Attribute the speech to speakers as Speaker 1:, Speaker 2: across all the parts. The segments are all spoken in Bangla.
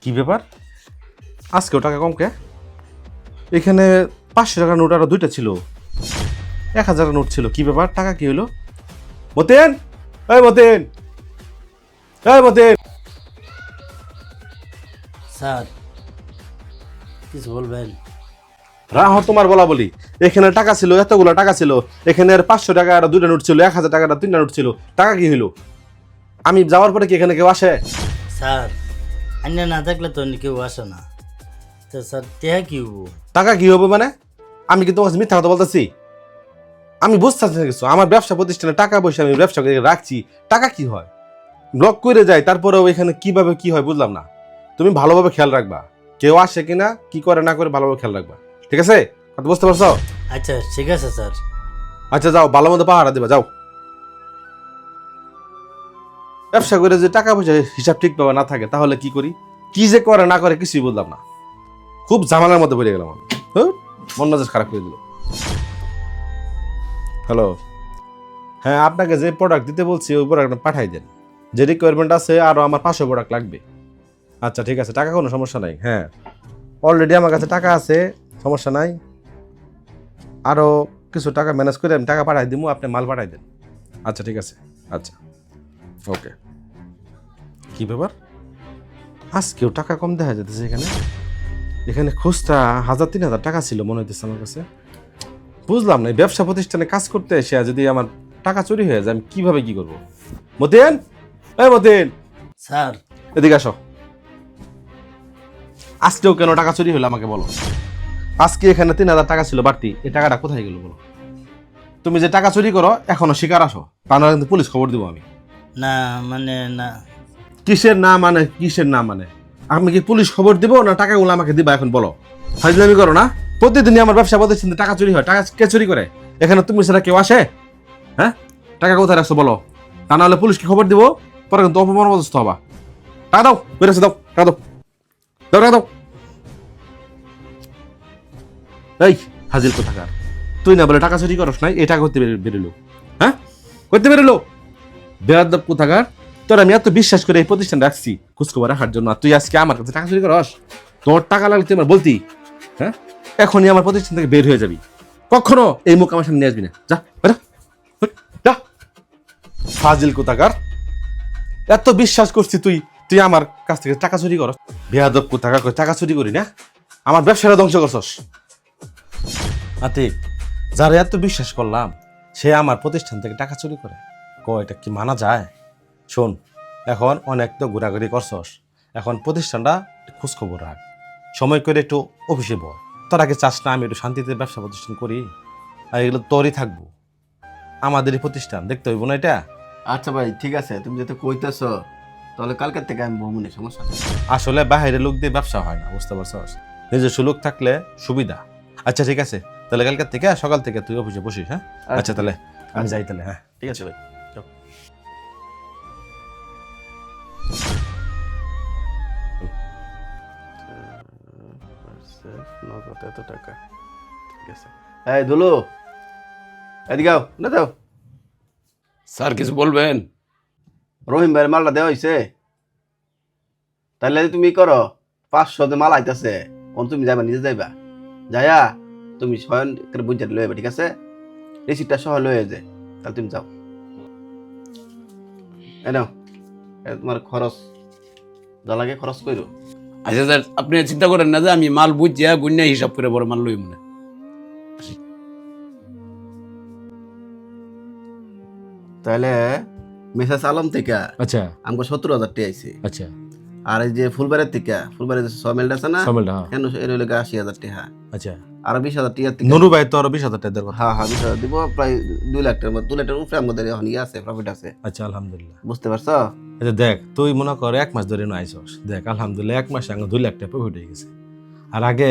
Speaker 1: কি ব্যাপার? আজকেও টাকা কম কে? এখানে 500 টাকার নোট আরো দুইটা ছিল, 1000 নোট ছিল। কি ব্যাপার? টাকা কি হলো? মতেন, এই মতেন, এই মতেন।
Speaker 2: স্যার কিছু বলবেন?
Speaker 1: রাহ তোমার বলা বলি। এখানে টাকা ছিল, এতগুলো টাকা ছিল। এখানে আর 500 টাকা আর দুইটা নোট ছিল, 1000 টাকার আর তিনটা নোট ছিল। টাকা কি হলো? আমি যাওয়ার পরে কি এখানে কেউ আসে?
Speaker 2: স্যার আন্য না থাকলে তো কেউ আসে না। তো স্যার টেহা কি হবো?
Speaker 1: টাকা কি হবে মানে? আমি কি তোমার কাছে মিথ্যা কথা বলতেছি? আমি বুঝতেছি না কিছু। আমার ব্যবসা প্রতিষ্ঠানে টাকা পয়সা আমি ব্যবসা করে রাখছি, টাকা কি হয়? ব্লক করে যায়, তারপরেও এখানে কিভাবে কি হয় বুঝলাম না। তুমি ভালোভাবে খেয়াল রাখবা, কেউ আসে কিনা, কি করে না করে ভালোভাবে খেয়াল রাখবা, ঠিক আছে? কথা বুঝতে পারছো?
Speaker 2: আচ্ছা ঠিক আছে স্যার।
Speaker 1: আচ্ছা যাও, ভালো মতো পাহারা দিবা, যাও। ব্যবসা করে যে টাকা পয়সা হিসাব ঠিক পাবা না থাকে তাহলে কি করি? কি যে করে না করে কিছুই বুঝলাম না। খুব ঝামেলার মধ্যে পড়ে গেলাম আমি। মন মেজাজ খারাপ করে দিল। হ্যালো, হ্যাঁ, আপনাকে যে প্রোডাক্ট দিতে বলছি ওই প্রোডাক্ট পাঠাই দেন। যে রিকোয়ারমেন্ট আছে আরও আমার 500 প্রোডাক্ট লাগবে। আচ্ছা ঠিক আছে, টাকা কোনো সমস্যা নাই। হ্যাঁ, অলরেডি আমার কাছে টাকা আছে, সমস্যা নাই। আরও কিছু টাকা ম্যানেজ করে আমি টাকা পাঠাই দিব, আপনি মাল পাঠাই দেন। আচ্ছা ঠিক আছে, আচ্ছা ওকে। কি ব্যাপার? আজকেও টাকা কম দেখা যেতেছে এখানে। এখানে খুচরা 1000-3000 টাকা ছিল মনে হইতেছে আমার কাছে। বুঝলাম না, এই ব্যবসা প্রতিষ্ঠানে কাজ করতে এসে যদি আমার টাকা চুরি হয়ে যায় আমি কিভাবে কি করবো? মতেন, এই মতেন,
Speaker 2: স্যার
Speaker 1: এদিকে আসো। আজকেও কেন টাকা চুরি হলো আমাকে বলো। আজকে এখানে 3000 টাকা ছিল বাড়তি, এই টাকাটা কোথায় গেল বলো? তুমি যে টাকা চুরি করো এখনো শিকার আসো, তা না কিন্তু পুলিশ খবর দিব আমি।
Speaker 2: না মানে না।
Speaker 1: কিসের না মানে? কিসের না মানে? আমি কি পুলিশ খবর দিব না টাকাগুলো আমাকে দিবা এখন বলো? ফাজলামি করো না। প্রতিদিনই আমার ব্যবসা প্রতিষ্ঠানে টাকা চুরি হয়। টাকা কে চুরি করে? এখানে তুমি ছাড়া কেউ আসে? হ্যাঁ, টাকা কোথায় রাখছো বলো, তা না হলে পুলিশকে খবর দিব, পরে কিন্তু অপমান পদস্থ হবা। টাকা দাও, বেরোছে দাও, টাকা দাও, দাও টাকা দাও। এই হাজির কোথাকার, তুই না বলে টাকা চুরি করস নাই, এই টাকা করতে বেরোলো? হ্যাঁ, করতে বেরোলো? বেয়াদব কোথাকার। তোর আমি এত বিশ্বাস করে এই প্রতিষ্ঠান রাখছি খোঁজখবর রাখার জন্য, আর তুই আজকে আমার কাছে টাকা চুরি করস? তোর টাকা লাগলে তুই আমার বলতি। হ্যাঁ, এখনই আমার প্রতিষ্ঠান থেকে বের হয়ে যাবি। কখনো এই মুখ আমার সামনে নিয়ে আসবি না। যা বেরো, যা। ফাজিল কোথাকার, এত বিশ্বাস করছি তুই, তুই আমার কাছ থেকে টাকা চুরি করস? বেয়াদব কোথাকার, টাকা চুরি করি না, আমার ব্যবসাটা ধ্বংস করছস। আতিক, যারা এত বিশ্বাস করলাম সে আমার প্রতিষ্ঠান থেকে টাকা চুরি করে, এটা কি মানা যায়? শোন, এখন অনেক তো ঘোরাঘুরি করছস, এখন প্রতিষ্ঠানটা খোঁজ খবর রাখ, সময় করে একটু অফিসে বল। তোর আগে চাস না আমি একটু শান্তিতে ব্যবসা প্রতিষ্ঠান করি? আর এগুলো তোরই থাকবো, আমাদেরই প্রতিষ্ঠান, দেখতে হইব না এটা?
Speaker 3: আচ্ছা ভাই ঠিক আছে, তুমি যেহেতু কইতেছ তাহলে কালকের থেকে আমি বমুনি, সমস্যা নেই।
Speaker 1: আসলে বাইরের লোক দিয়ে ব্যবসা হয় না, বুঝতে পারছস? নিজস্ব লোক থাকলে সুবিধা। আচ্ছা ঠিক আছে, তাহলে কালকের থেকে সকাল থেকে তুই অফিসে বসিস। হ্যাঁ আচ্ছা, তাহলে আমি যাই তাহলে। হ্যাঁ ঠিক আছে ভাই, যাও।
Speaker 3: নগদ এত টাকা, ঠিক আছে। এই দুলু, এদিকে আও, না দাও।
Speaker 4: স্যার কিছু বলবেন?
Speaker 3: রহিম ভাইয়ের মালটা দেওয়া হয়েছে, তাহলে তুমি করো 500 মাল আইতাছে, তুমি যাইবা, নিজে যাইবা, যাইয়া তুমি স্বয়ং করে বুঝে লয়ে যাবে, ঠিক আছে? রিসিপ্টটা সহ লয়ে যায়, তাহলে তুমি যাও। এই নাও, তোমার খরচ যা লাগে খরচ করো।
Speaker 4: আচ্ছা স্যার, আপনি চিন্তা করেন না যে আমি মাল বুঝিয়া গুন্যা হিসাব করে বড় মাল লই মনে।
Speaker 3: তাহলে মেসাজ আলম থেকে
Speaker 1: আচ্ছা
Speaker 3: আমাকে 70,000 টাকা আইছে।
Speaker 1: আচ্ছা,
Speaker 3: আর এই যে ফুলবাড়ির থেকে, ফুলবাড়ির যে সমেলটা আছে না,
Speaker 1: সমেলটা,
Speaker 3: কেন এর হইলে 80,000 টাকা,
Speaker 1: আচ্ছা।
Speaker 3: আর 20,000 টাকা থেকে
Speaker 1: নুরু ভাই তো আরো 20,000 টাকা দেওয়ার কথা।
Speaker 3: হ্যাঁ হ্যাঁ 20,000 দিব, প্রায় 2 লাখ টাকার মতো, 2 লাখ টাকার উপরে আমাদের এখন ইয়ে আছে, প্রফিট আছে।
Speaker 1: আচ্ছা আলহামদুলিল্লাহ।
Speaker 3: বুঝতে পারছো?
Speaker 1: আচ্ছা দেখ, তুই মনে কর 1 মাস ধরে আইসস, দেখ আলহামদুলিল্লাহ 1 মাসে আমার 2 লাখ টাকা প্রফিট হয়ে গেছে। আর আগে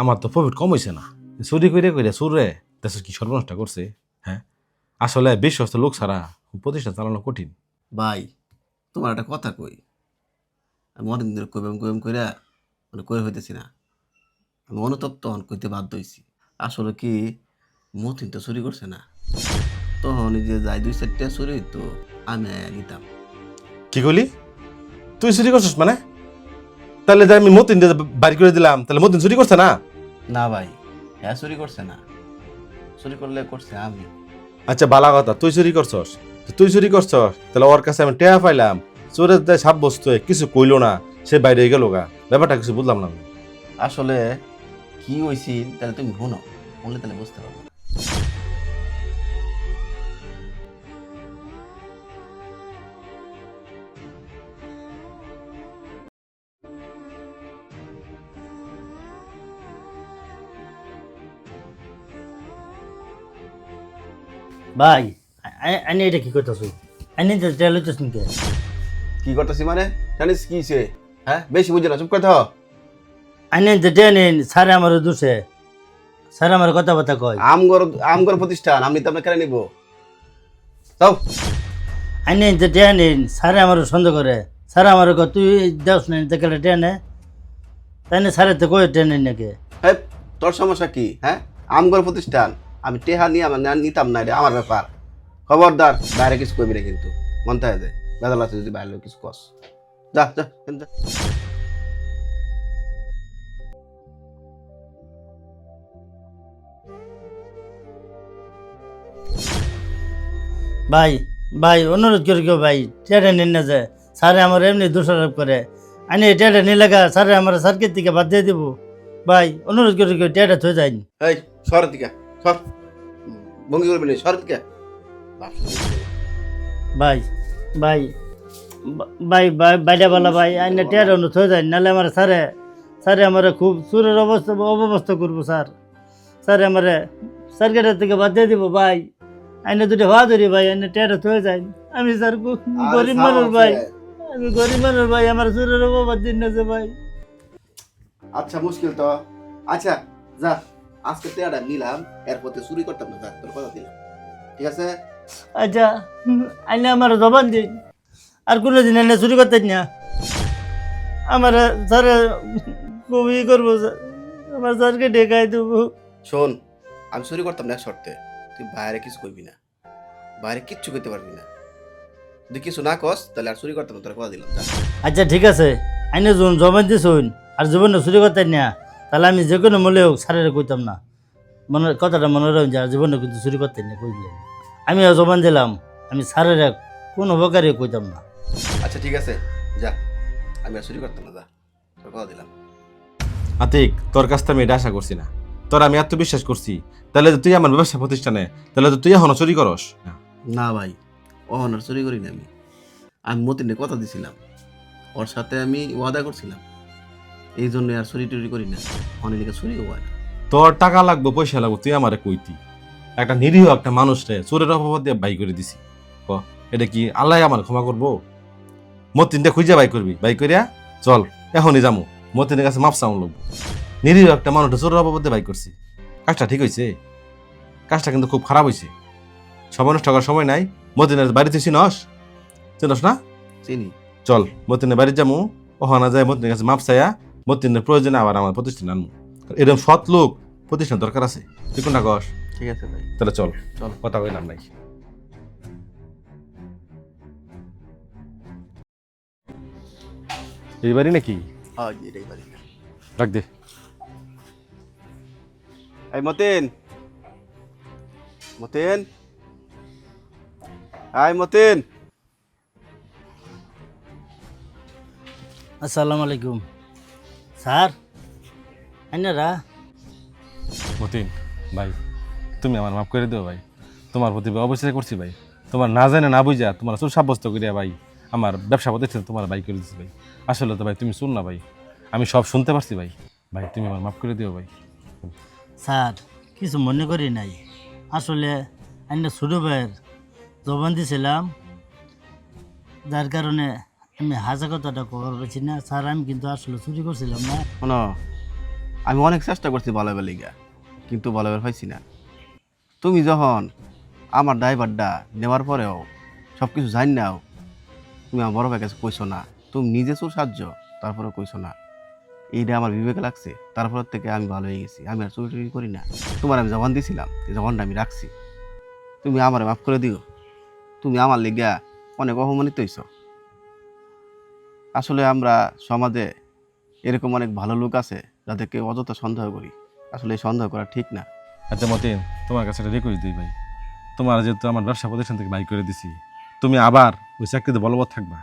Speaker 1: আমার তো প্রফিট কম হয়েছে না, চুরি করে সুরে দেশ কি সর্বনাশটা করছে। হ্যাঁ, আসলে বিশ্বস্ত লোক ছাড়া প্রতিষ্ঠান চালানো কঠিন।
Speaker 3: ভাই তোমার একটা কথা কই, আমি অনেকদিন ধরে কইবাম কইরা মানে কই হইতেছি না, আমি অনুতপ্ত তখন কইতে বাধ্য হইছি। আসলে কি মতিন তো চুরি করছে না, তখন এই যে যাই 2-4 টাকা চুরি হইতো আমি নিতাম।
Speaker 1: কি করলি? তুই চুরি করছিস মানে? তাহলে যে আমি মতিন বাড়ি করে দিলাম, তাহলে মতিন চুরি করছে না?
Speaker 3: না ভাই, হ্যাঁ চুরি করছে না, চুরি করলে করছে আমি।
Speaker 1: আচ্ছা বালা কথা, তুই চুরি করছস, তুই চুরি করছস, তাহলে ওর কাছে আমি টেয়া পাইলাম, চোরের দায় সাব্যস্ত হয়ে কিছু কইলো না, সে বাইরে গেল গা, ব্যাপারটা কিছু বুঝলাম না আমি।
Speaker 3: আসলে কি হয়েছিল তাহলে তুমি শুনো, শুনলে তাহলে বুঝতে পারবো।
Speaker 2: ভাই আইনে এটা কি করতেছো? আইনে টেয়া লইতেছ নাকি?
Speaker 3: কি করতেছি মানে জানিস কি সে? হ্যাঁ বেশি বুঝে না, চুপ করে থাকো।
Speaker 2: আইনে টেয়া নেন, স্যারে আমার দোষে, স্যার আমার কথাবার্তা কয়।
Speaker 3: আমগর প্রতিষ্ঠান, আমি তো আপনার কেন নিব? যাও।
Speaker 2: আইনে টেয়া নেন, স্যারে আমার সন্দেহ করে। স্যার আমার কয় তুই দেওস না দেখলে টেয়া নে, তাই না? স্যারের তো কয়ে টেয়া নেই নাকি?
Speaker 3: হ্যাঁ তোর সমস্যা কি? হ্যাঁ আমগর প্রতিষ্ঠান, আমি টেহা নিয়ে আমার নিতাম না, এটা আমার ব্যাপার। খবরদার বাইরে কিছু করবি না কিন্তু, মন থাকে যে বেদাল আছে যদি বাইরে কিছু কস। যা যা যা।
Speaker 2: ভাই ভাই অনুরোধ করে কেউ ভাই টেয়াটা নিন না, যে স্যারে আমার এমনি দোষারোপ করে। আইনে টেয়াটা নিলে গা স্যারে আমার সার্কিট থেকে বাদ দিয়ে দিব। ভাই অনুরোধ করে কেউ টেয়াটা থয়ে যায়নি।
Speaker 3: এই সর দিকে, সর, ভঙ্গি করবি না, সর দিকে।
Speaker 2: ভাই ভাই ভাই ভাই বাইটা বলা ভাই আইনে টেয়াটা অনুরোধ হয়ে যায়, নাহলে আমার স্যারে স্যারে আমার খুব সুরের অবস্থা করবো স্যার। স্যারে আমার সার্কিটের থেকে বাদ দিয়ে দিব ভাই। আইনে দুটো হওয়া ধরি ভাই, আইনে টেয়াটা থয়ে যায়। আমি স্যার গরিব মানুষ ভাই, আমি গরিব মানুষ ভাই, আমার সুরের অভাব দিন না যে ভাই।
Speaker 3: আচ্ছা মুশকিল তো। আচ্ছা যা, আজকে টেয়াটা নিলাম, এরপর তো চুরি করতাম না, যা তোর কথা দিলাম, ঠিক আছে?
Speaker 2: আচ্ছা আইনে আমার জবান দিন, আর কোনোদিন এনে চুরি করতেন না। আমার স্যারে খুবই করবো স্যার, আমার স্যারকে ডেকাই দেবো।
Speaker 3: শোন, আমি চুরি করতাম না এক শর্তে, তুই বাইরে কিছু করবি না, বাইরে কিচ্ছু করতে পারবি না। যদি কিছু না কস তাহলে আর চুরি করতাম না, তোর কথা দিলাম, যা।
Speaker 2: আচ্ছা ঠিক আছে, আইনে যখন জবান দিছুন আর জীবনে চুরি করতেন না, তাহলে আমি যে কোনো মূল্যে হোক স্যারের কইতাম না। কথাটা মনে রাখুন যে আর জীবনে কিন্তু চুরি করতেন না কইলেন। আমি জবান দিলাম, আমি স্যারের কোনো উপকারে কইতাম না।
Speaker 3: আচ্ছা ঠিক আছে, যা, আমি আর চুরি করতাম না, যা, তোর কথা দিলাম।
Speaker 1: আতিক, তোর কাছ থেকে আমি এটা আশা করছি না, তোর আমি এত বিশ্বাস করছি, তাহলে তো তুই আমার ব্যবসা প্রতিষ্ঠানে, তাহলে তো তুই এখনো চুরি করস?
Speaker 3: না ভাই, অহনার চুরি করি না আমি। আমি মতিনে কথা দিছিলাম, ওর সাথে আমি ওয়াদা করছিলাম, এই জন্য আর চুরি টুরি করি না, অনেকে চুরিও হয় না।
Speaker 1: তোর টাকা লাগবো, পয়সা লাগবো, তুই আমারে কইতি। একটা নিরীহ একটা মানুষ রে চোরের অপবাদ দিয়ে বাই করে দিছি, ক এটা কি আল্লাহ আমার ক্ষমা করবো? মতিনটা খুঁজে বাই করবি, বাই করিয়া চল এখনই যামু, মতিনের কাছে মাপ চাউন লাগবো। নিরীহ একটা মানুষটা চোরের অপবাদ দিয়ে বাই করছি, কাজটা ঠিক হয়েছে? কাজটা কিন্তু খুব খারাপ হয়েছে। সময় নষ্ট করার সময় নাই। মতিনের বাড়িতে চিনস? চিনস না?
Speaker 3: চিনি।
Speaker 1: চল মতিনের বাড়ি যামু, ওখানে যায় মতিনের কাছে মাপ চাইয়া মতিনের প্রয়োজনে আবার আমার প্রতিষ্ঠান আনবো। এরকম সৎ লোক প্রতিষ্ঠান দরকার আছে, তুই কোনটা কস?
Speaker 3: ঠিক আছে ভাই,
Speaker 1: তাহলে চল,
Speaker 3: চল।
Speaker 1: কথা কইলাম নাই। এই বাড়ি নাকি?
Speaker 3: হ্যাঁ এটাই পারি।
Speaker 1: রাখ দে।
Speaker 3: এই মতিন, মতিন, আয় মতিন।
Speaker 2: আসসালামু আলাইকুম স্যার। আইনারা
Speaker 1: মতিন ভাই, তুমি আমার মাফ করে দিও ভাই, তোমার প্রতি অবশ্যই করছি ভাই, তোমার না জানে না বুঝা তোমার চোর সাব্যস্ত করিয়া ভাই আমার ব্যবসা প্রতিষ্ঠান তোমার বাই করে দিচ্ছি ভাই। আসলে তো ভাই তুমি শুন না ভাই, আমি সব শুনতে পারছি ভাই, ভাই তুমি আমার মাফ করে দিও ভাই।
Speaker 2: স্যার কিছু মনে করি নাই, আসলে আইনা ছোটো ভাইয়ের জবান দিছিলাম, যার কারণে আমি হাজা কথাটা কবার পারছি না। স্যার আমি কিন্তু আসলে চুরি করছিলাম না।
Speaker 3: শোনো, আমি অনেক চেষ্টা করছি ভালোবার লিগা, কিন্তু ভালোবার পাইছি না। তুমি যখন আমার ড্রাইভারটা নেওয়ার পরেও সব কিছু জানি নাও, তুমি আমার বড় ভাইয়ের কাছে কইছো না, তুমি নিজে চোর সাহায্য, তারপরে কইছো না। এইটা আমার বিবেকে লাগছে, তারপর থেকে আমি ভালো হয়ে গেছি, আমি আর চুরি টুরি করি না। তোমার আমি জবান দিছিলাম, এই জবানটা আমি রাখছি, তুমি আমার মাফ করে দিও। তুমি আমার লিগা অনেক অপমানিত হইছ। আসলে আমরা সমাজে এরকম অনেক ভালো লোক আছে যাদেরকে অযথা সন্দেহ করি, আসলে এই সন্দেহ করা ঠিক না।
Speaker 1: আচ্ছা মতিন, তোমার কাছে একটা রিকোয়েস্ট দিই ভাই, তোমার যেহেতু আমার ব্যবসা প্রতিষ্ঠান থেকে বাই করে দিছি, তুমি আবার ওই চাকরিতে বলবৎ থাকবা।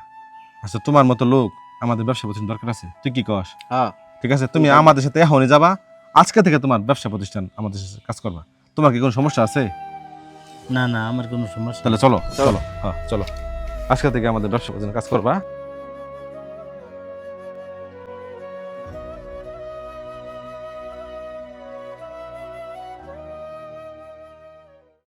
Speaker 1: আচ্ছা তোমার মতো লোক আমাদের ব্যবসা প্রতিষ্ঠান দরকার আছে, তুই কি কস?
Speaker 3: হ্যাঁ,
Speaker 1: ঠিক আছে, তুমি আমাদের সাথে এখনই যাবা, আজকে থেকে তোমার ব্যবসা প্রতিষ্ঠান আমাদের সাথে কাজ করবা। তোমার কি কোনো সমস্যা আছে?
Speaker 2: না না, আমার কোনো সমস্যা
Speaker 1: তাহলে চলো চলো, হ্যাঁ চলো, আজকে থেকে আমাদের ব্যবসা প্রতিষ্ঠান কাজ করবা।